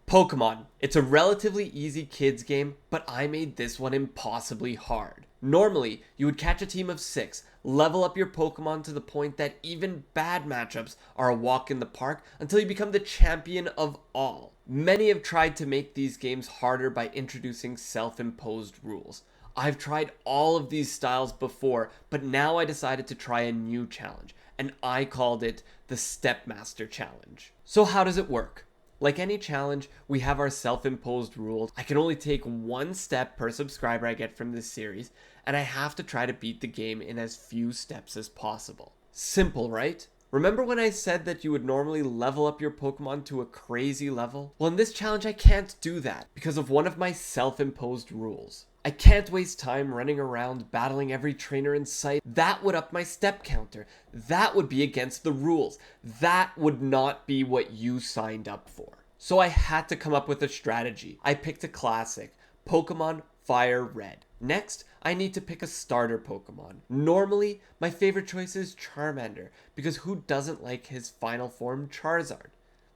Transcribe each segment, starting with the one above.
Pokemon. It's a relatively easy kids game, but I made this one impossibly hard. Normally, you would catch a team of 6, level up your Pokemon to the point that even bad matchups are a walk in the park until you become the champion of all. Many have tried to make these games harder by introducing self-imposed rules. I've tried all of these styles before, but now I decided to try a new challenge, and I called it the StepMaster Challenge. So how does it work? Like any challenge, we have our self-imposed rules. I can only take 1 step per subscriber I get from this series, and I have to try to beat the game in as few steps as possible. Simple, right? Remember when I said that you would normally level up your Pokemon to a crazy level? Well, in this challenge I can't do that because of one of my self-imposed rules. I can't waste time running around battling every trainer in sight. That would up my step counter. That would be against the rules. That would not be what you signed up for. So I had to come up with a strategy. I picked a classic, Pokemon Fire Red. Next, I need to pick a starter Pokemon. Normally, my favorite choice is Charmander, because who doesn't like his final form Charizard?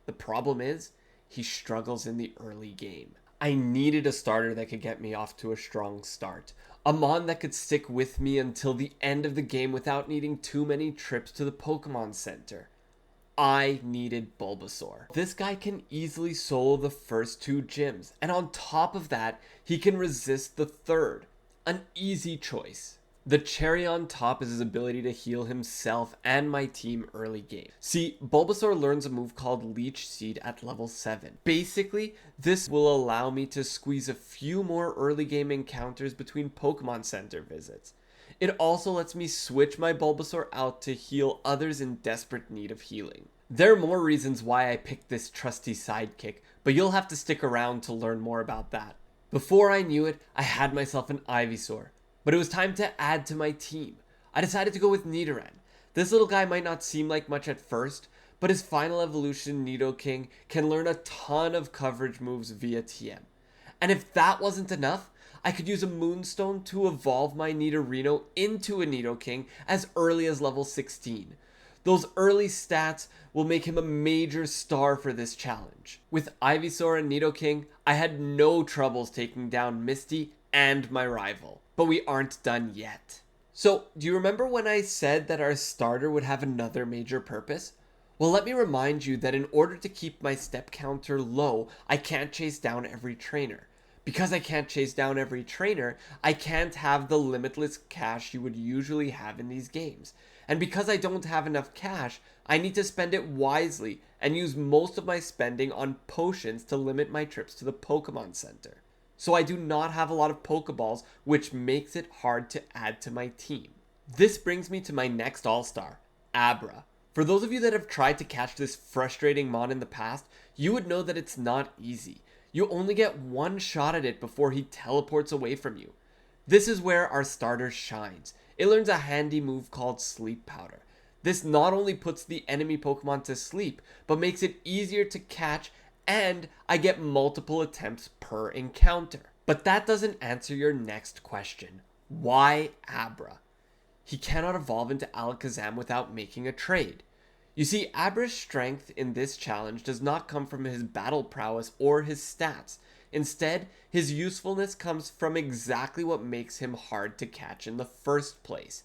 The problem is, he struggles in the early game. I needed a starter that could get me off to a strong start. A mon that could stick with me until the end of the game without needing too many trips to the Pokemon Center. I needed Bulbasaur. This guy can easily solo the first 2 gyms, and on top of that, he can resist the third. An easy choice. The cherry on top is his ability to heal himself and my team early game. See, Bulbasaur learns a move called Leech Seed at level 7. Basically, this will allow me to squeeze a few more early game encounters between Pokemon Center visits. It also lets me switch my Bulbasaur out to heal others in desperate need of healing. There are more reasons why I picked this trusty sidekick, but you'll have to stick around to learn more about that. Before I knew it, I had myself an Ivysaur. But it was time to add to my team. I decided to go with Nidoran. This little guy might not seem like much at first, but his final evolution Nidoking can learn a ton of coverage moves via TM. And if that wasn't enough, I could use a Moonstone to evolve my Nidorino into a Nidoking as early as level 16. Those early stats will make him a major star for this challenge. With Ivysaur and Nidoking, I had no troubles taking down Misty and my rival. But we aren't done yet. So, do you remember when I said that our starter would have another major purpose? Well, let me remind you that in order to keep my step counter low, I can't chase down every trainer. Because I can't chase down every trainer, I can't have the limitless cash you would usually have in these games. And because I don't have enough cash, I need to spend it wisely and use most of my spending on potions to limit my trips to the Pokemon Center. So I do not have a lot of Pokeballs, which makes it hard to add to my team. This brings me to my next all-star, Abra. For those of you that have tried to catch this frustrating mon in the past, you would know that it's not easy. You only get 1 shot at it before he teleports away from you. This is where our starter shines. It learns a handy move called Sleep Powder. This not only puts the enemy Pokemon to sleep, but makes it easier to catch, and I get multiple attempts per encounter. But that doesn't answer your next question. Why Abra? He cannot evolve into Alakazam without making a trade. You see, Abra's strength in this challenge does not come from his battle prowess or his stats. Instead, his usefulness comes from exactly what makes him hard to catch in the first place.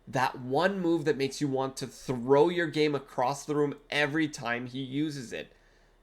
That one move that makes you want to throw your game across the room every time he uses it.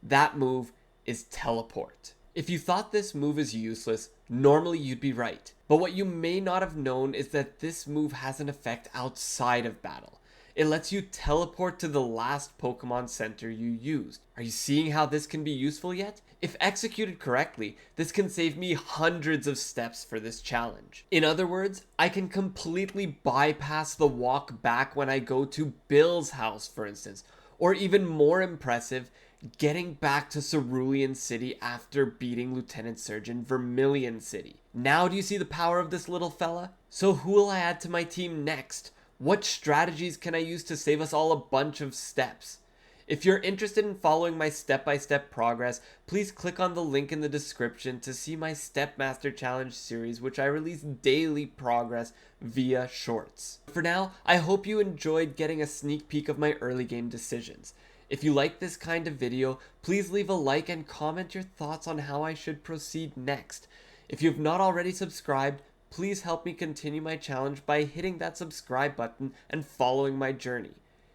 That move is Teleport. If you thought this move is useless, normally you'd be right. But what you may not have known is that this move has an effect outside of battle. It lets you teleport to the last Pokemon Center you used. Are you seeing how this can be useful yet? If executed correctly, this can save me hundreds of steps for this challenge. In other words, I can completely bypass the walk back when I go to Bill's house, for instance, or even more impressive, getting back to Cerulean City after beating Lieutenant Surgeon Vermilion City. Now do you see the power of this little fella? So who will I add to my team next? What strategies can I use to save us all a bunch of steps? If you're interested in following my step-by-step progress, please click on the link in the description to see my StepMaster Challenge series, which I release daily progress via shorts. For now, I hope you enjoyed getting a sneak peek of my early game decisions. If you like this kind of video, please leave a like and comment your thoughts on how I should proceed next. If you have not already subscribed, please help me continue my challenge by hitting that subscribe button and following my journey.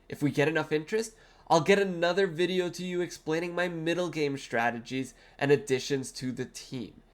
If we get enough interest, I'll get another video to you explaining my middle game strategies and additions to the team.